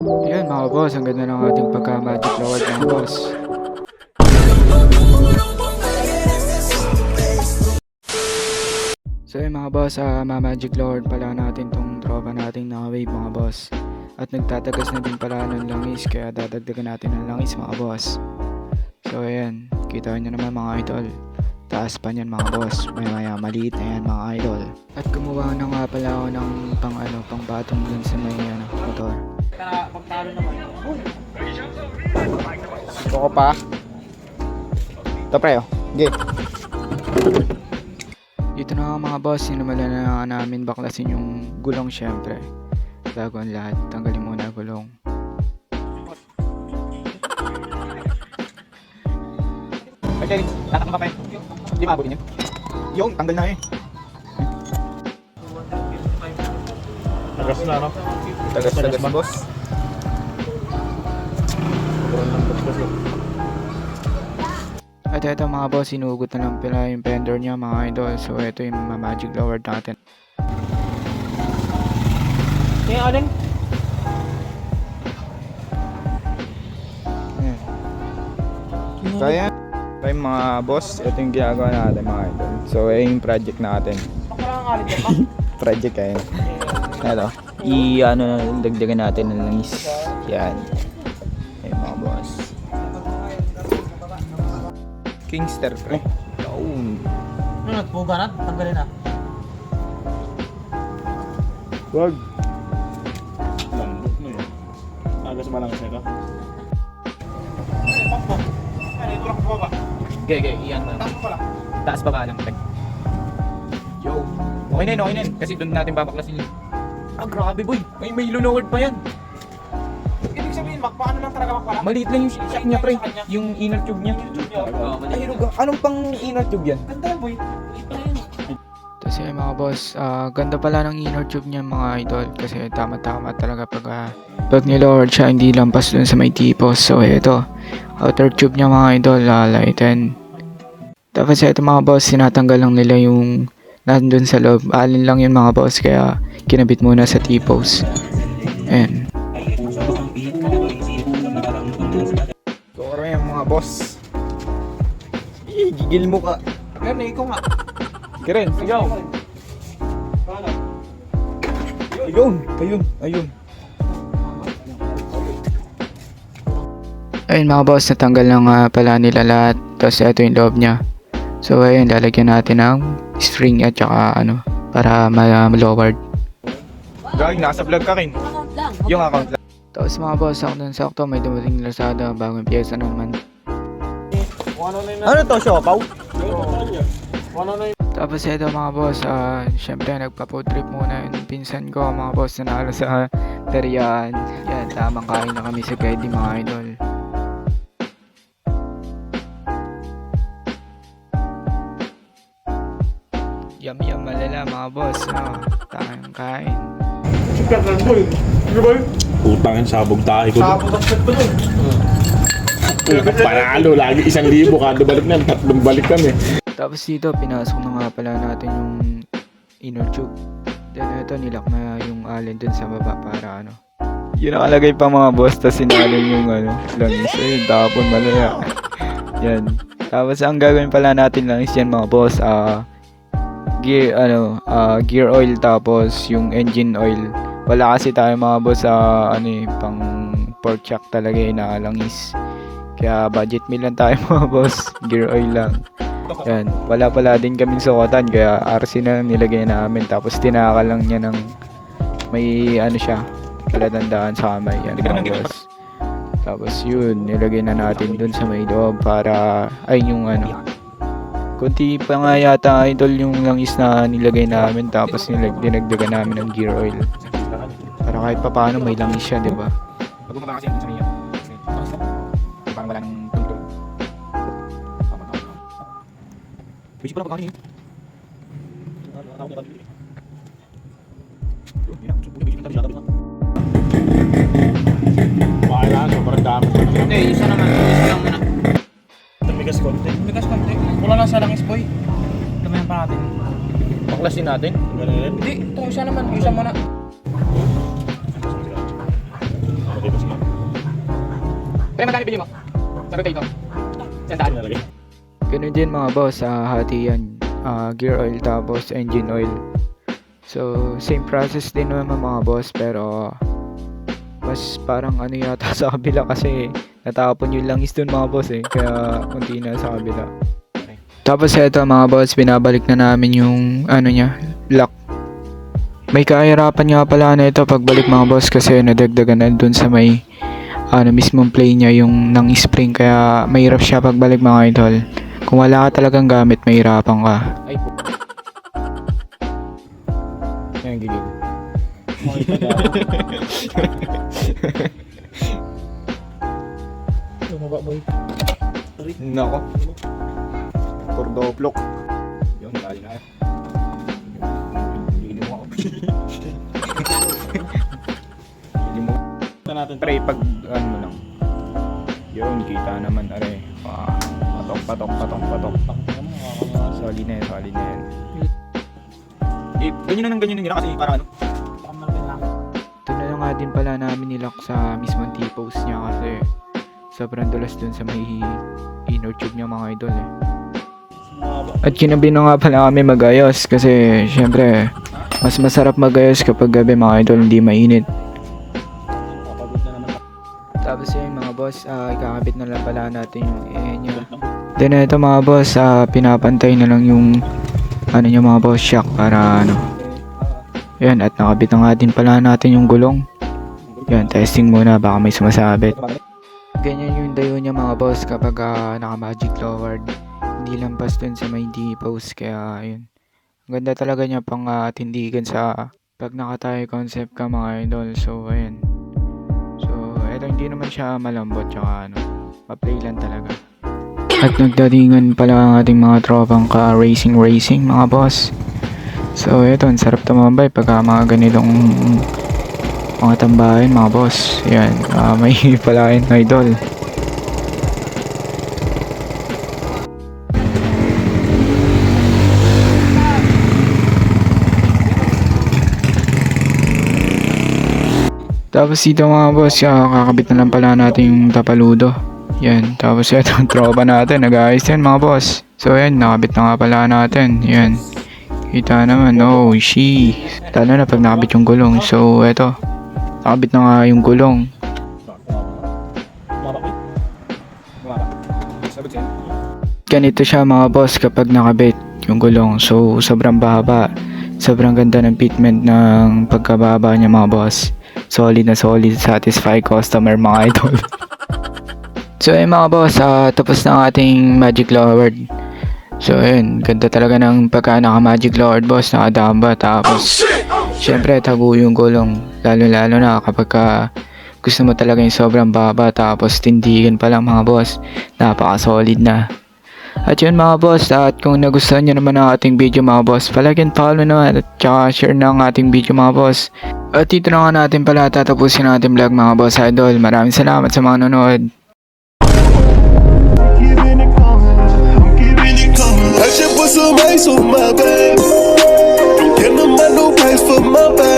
Ayan mga boss, ang ganda ng ating pagka-magic load mga boss. So yun mga boss, ma-magic load pala natin tong tropa nating naka-wave mga boss. At nagtatagas na din pala ng langis, kaya dadagdagan natin ng langis mga boss. So ayan, kita nyo naman mga idol. Taas pa niyan mga boss, maya maliit na yan mga idol. At gumawa na nga pala ako ng pang batong dun sa may motor. Pagtalo naman. Gusto ko pa. Ito pre, oh. Okay. Dito na nga mga boss, sinumalan na namin baklasin yung gulong syempre. Bago ang lahat, tanggalin muna gulong. Okay, tatak mo pa pa. Hindi maabutin yun. Yung, tanggal na eh. Tagas na, no? Tagas boss. At ito mga boss, sinugot na lang pala yung fender niya mga idol. So ito yung magic lower natin. Yung aling? Ayan. So ayan. So yung mga boss, ito yung ginagawa natin mga idol. So yung project natin. Parang aling ka pa? Project ayan. Ito. Dagdagan natin ng langis. Yan. Ayan mga boss. Kingster pre. Yun. Ano, nagpuga na? Tanggalin na. Wag. Lambot mo yun. Agas ba lang kasi ito? Ano, pakpo? Ano, ito lang baba. Okay, iyan na. Taas pala. Taas baba lang. Yo. Okay na yun. Kasi doon natin babaklasin yun. Ah, grabe boy. May lunoward pa yan. Ibig sabihin, paano lang talaga makpala? Maliit lang yung shock niya pre. Yung inner tube niya. Ay, anong pang inner tube yan? Ganda yan, boy. Kasi mga boss, ganda pala ng inner tube niya mga idol. Kasi tama-tama talaga pag nilowered siya, hindi lampas dun sa may tipos. So ito, outer tube niya mga idol, lighten. Tapos ito mga boss, sinatanggal lang nila yung nandun sa loob. Alin lang yun mga boss, kaya kinabit muna sa tipos. Ayan. So yan mga boss. Gigil mo ka. Ganun, ikaw nga. Kiren, sigaw. Ayun. Ayun mga boss, natanggal na nga pala nila lahat. Tapos ito yung loob niya. So ayun, lalagyan natin ng string at saka para ma-lowered. Gawin, nasa vlog ka rin. Yung account lang. Tapos mga boss, ako dun sakto may dumating na Lazada, bagong pyesa naman. Ano to, siopaw? Tapos ito mga boss, syempre nagpa-food trip muna yung pinsan ko mga boss, nanalo sa Perian. Yan, tamang kain na kami sa guide mga idol. Yum malala mga boss, tamang kain. Chicken boy. Ano ba yun? Utangin, sabog tayo ko. Sabot ang set ko dun. Panalo, lagi 1,000 kada balik na, 3 balik kami. Tapos dito, pinasok na nga pala natin yung inner tube. Then ito, nilak na yung allen dun sa baba para yun nakalagay pa mga boss, tapos sinalin yung langis. Ayun, tapon malaya. Yan. Tapos ang gagawin pala natin langis yan mga boss, gear oil tapos yung engine oil. Wala kasi tayo mga boss pang pork chuck talaga na langis. Kaya budget meal lang tayo mga boss, gear oil lang. Yan, wala pala din kaming sukotan kaya RC na lang nilagay namin tapos tinakal lang niya ng may siya, palatandaan sa kamay yan mga boss. Tapos yun, nilagay na natin dun sa may loob para yung kunti pa nga yata idol yung langis na nilagay namin tapos dinagdagan namin ng gear oil. Para kahit pa paano may langis siya, di ba? Pag-bumaba kasi yung sa niya. Parang wala nang tungtong. Pwede ko lang pagkakin yun. Kailangan, sobrang dami. Hindi, isa naman. Isa lang muna. Tumigas konti. Bigas konti. Wala lang sa langis, boy. Damayan pa natin. Baklasin natin. Ganun rin. Hindi, ito isa naman. Isa muna. Dito Pre, magkano bili mo? Sa rotator? Sandaan. Nalagay. Ganun din mga boss, hati yan. Gear oil tapos engine oil. So, same process din naman mga boss, pero mas parang ano yata sa kabila kasi natapon yung langis dun mga boss eh. Kaya kunti na sa kabila. Tapos eto mga boss, binabalik na namin yung ano niya, lock. May kahirapan nga pala na ito pagbalik mga boss kasi nadagdagan na dun sa may mismong play niya yung nang spring, kaya mahirap siya pagbalik mga idol. Kung wala ka talagang gamit, mahirapan ka. Ay po. Yan, gigil. Tumaba boy. Nako. Kordoplok. Yung dali na. Hindi mo ako. Hindi mo. Ito natin. Pre, pag ano mo lang. Yun, kita naman are. Patok. Solid na yan. Eh, ganyan na ganyan nila kasi para ano. Ito na lang nga din pala namin nilock sa mismong T-post niya kasi sobrang dulas dun sa may inner tube niya mga idol eh. At kinabi na nga pala kami magayos kasi syempre mas masarap magayos kapag gabi mga idol, hindi mainit. Papagod na naman. Tapos yun mga boss, ikakabit na lang pala natin yung niya. Then ito mga boss, pinapantay na lang yung ano niya mga boss, shock para ano. Yan, at nakabit na nga din pala natin yung gulong. Yan, testing muna, baka may sumasabit. Ganyan yung dayo niya mga boss kapag naka-magic lowered. Hindi lampas dun sa may D-post, kaya yun. Ang ganda talaga niya pang tindigan sa pag nakatayo concept ka mga idol. So, ayun. So, eto hindi naman siya malambot, tsaka ano, pa-play lang talaga. At nagdatingan pala ang ating mga tropang ka-racing mga boss. So, eto, ang sarap tumambay pagka mga ganitong mga tambahin mga boss. Yan, may palain na idol. Tapos dito mga boss, kakabit na lang pala natin yung tapaludo. Yan, tapos ito ang tropa natin, nag-aayos yan mga boss. So yan, nakabit na nga pala natin. Yan, kita naman, oh she. Lalo na pag nakabit yung gulong. So eto, nakabit na nga yung gulong. Ganito siya mga boss kapag nakabit yung gulong. So sobrang bahaba, sobrang ganda ng fitment ng pagkababa niya mga boss. Solid na solid, satisfy customer mga idol. So ayun mga boss, tapos na ang ating magic lowered. So ayun, ganda talaga ng pagka naka magic lowered boss, nakadamba. Tapos syempre tago yung gulong, lalo na kapag gusto mo talaga yung sobrang baba tapos tindigan pa lang mga boss, napaka solid na. At yun mga boss, at kung nagustuhan nyo naman ang ating video mga boss, palagyan follow naman at saka share na ang ating video mga boss. At dito na nga natin pala tatapusin ang ating vlog mga boss idol. Maraming salamat sa mga nanonood. I just put some ice on my back. Don't get no man no price for my bag.